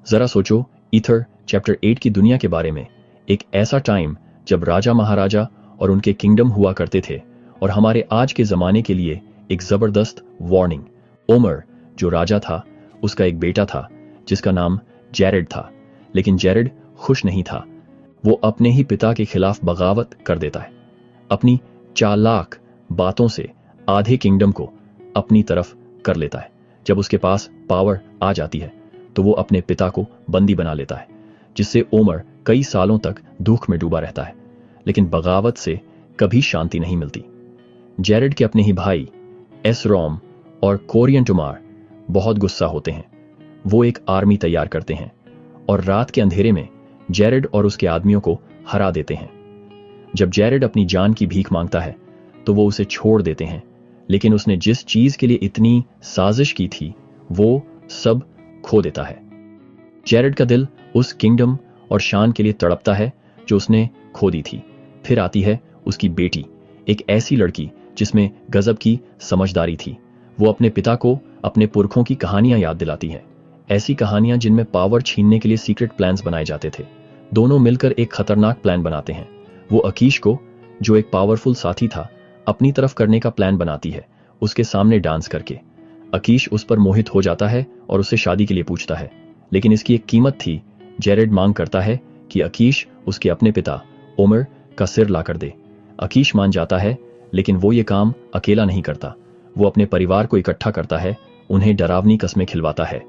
जरा सोचो, ether chapter 8 की दुनिया के बारे में। एक ऐसा टाइम जब राजा महाराजा और उनके किंगडम हुआ करते थे, और हमारे आज के ज़माने के लिए एक ज़बरदस्त वार्निंग। ओमर जो राजा था, उसका एक बेटा था जिसका नाम जेरेड था, लेकिन जेरेड खुश नहीं था। वो अपने ही पिता के खिलाफ बगावत कर देता है। अपनी चालाक बातों से आधे किंगडम को अपनी तरफ कर लेता है। जब उसके पास पावर आ जाती है तो वो अपने पिता को बंदी बना लेता है, जिससे ओमर कई सालों तक दुख में डूबा रहता है, लेकिन बगावत से कभी शांति नहीं मिलती। जेरेड के अपने ही भाई एसरोम और कोरियन टुमार बहुत गुस्सा होते हैं। वो एक आर्मी तैयार करते हैं और रात के अंधेरे में जेरेड और उसके आदमियों को हरा देते हैं। जब जेरेड अपनी जान की भीख मांगता है तो वो उसे छोड़ देते हैं, लेकिन उसने जिस चीज के लिए इतनी साजिश की थी वो सब खो देता है। जेरेड का दिल उस किंगडम और शान के लिए तड़पता है जो उसने खो दी थी। फिर आती है उसकी बेटी, एक ऐसी लड़की जिसमें गजब की समझदारी थी। वो अपने पिता को अपने पुरखों की कहानियां याद दिलाती है, ऐसी कहानियां जिनमें पावर छीनने के लिए सीक्रेट प्लान्स बनाए जाते थे। दोनों मिलकर एक खतरनाक प्लान बनाते हैं। वो अकीश को, जो एक पावरफुल साथी था, अपनी तरफ करने का प्लान बनाती है, उसके सामने डांस करके। अकीश उस पर मोहित हो जाता है और उससे शादी के लिए पूछता है, लेकिन इसकी एक कीमत थी। जेरेड मांग करता है कि अकीश उसके अपने पिता ओमर का सिर ला कर दे। अकीश मान जाता है, लेकिन वो ये काम अकेला नहीं करता। वो अपने परिवार को इकट्ठा करता है, उन्हें डरावनी कस्में खिलवाता है,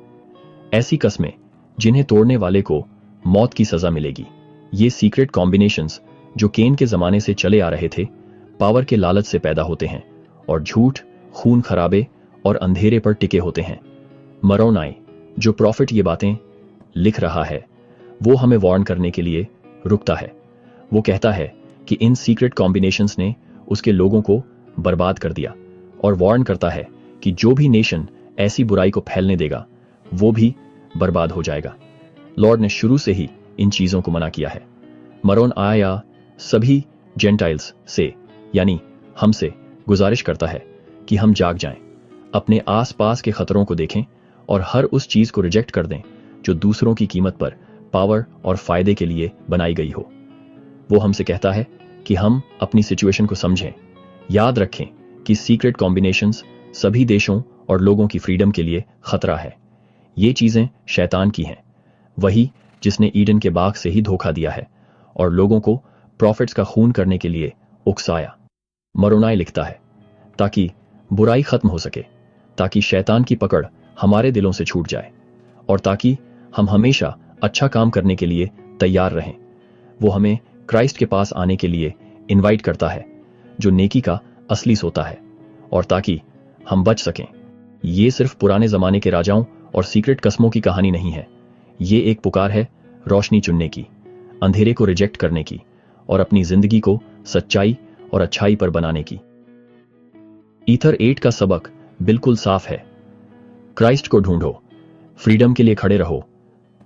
ऐसी कस्में जिन्हें तोड़ने वाले को मौत की सजा मिलेगी। ये सीक्रेट कॉम्बिनेशंस जो केन के जमाने से चले आ रहे थे, पावर के लालच से पैदा होते हैं और झूठ, खून खराबे और अंधेरे पर टिके होते हैं। मरोनाई, जो प्रॉफिट ये बातें लिख रहा है, वो हमें वार्न करने के लिए रुकता है। वो कहता है कि इन सीक्रेट कॉम्बिनेशंस ने उसके लोगों को बर्बाद कर दिया, और वार्न करता है कि जो भी नेशन ऐसी बुराई को फैलने देगा वो भी बर्बाद हो जाएगा। लॉर्ड ने शुरू से ही इन चीजों को मना किया है। मरोन आया सभी जेंटाइल्स से, यानी हमसे, गुजारिश करता है कि हम जाग जाएं, अपने आसपास के खतरों को देखें और हर उस चीज को रिजेक्ट कर दें जो दूसरों की कीमत पर पावर और फायदे के लिए बनाई गई हो। वो हमसे कहता है कि हम अपनी सिचुएशन को समझें, याद रखें कि सीक्रेट कॉम्बिनेशंस सभी देशों और लोगों की फ्रीडम के लिए खतरा है। ये चीजें शैतान की हैं, वही जिसने ईडन के बाग से ही धोखा दिया है और लोगों को प्रॉफिट्स का खून करने के लिए उकसाया। मरोनाई लिखता है, ताकि बुराई खत्म हो सके, ताकि शैतान की पकड़ हमारे दिलों से छूट जाए, और ताकि हम हमेशा अच्छा काम करने के लिए तैयार रहें। वो हमें क्राइस्ट के पास आने के लिए इनवाइट करता है, जो नेकी का असली सोता है, और ताकि हम बच सकें। ये सिर्फ पुराने जमाने के राजाओं और सीक्रेट कस्मों की कहानी नहीं है। ये एक पुकार है रोशनी चुनने की, अंधेरे को रिजेक्ट करने की, और अपनी जिंदगी को सच्चाई और अच्छाई पर बनाने की। ईथर 8 का सबक बिल्कुल साफ है। क्राइस्ट को ढूंढो, फ्रीडम के लिए खड़े रहो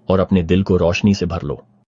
और अपने दिल को रोशनी से भर लो।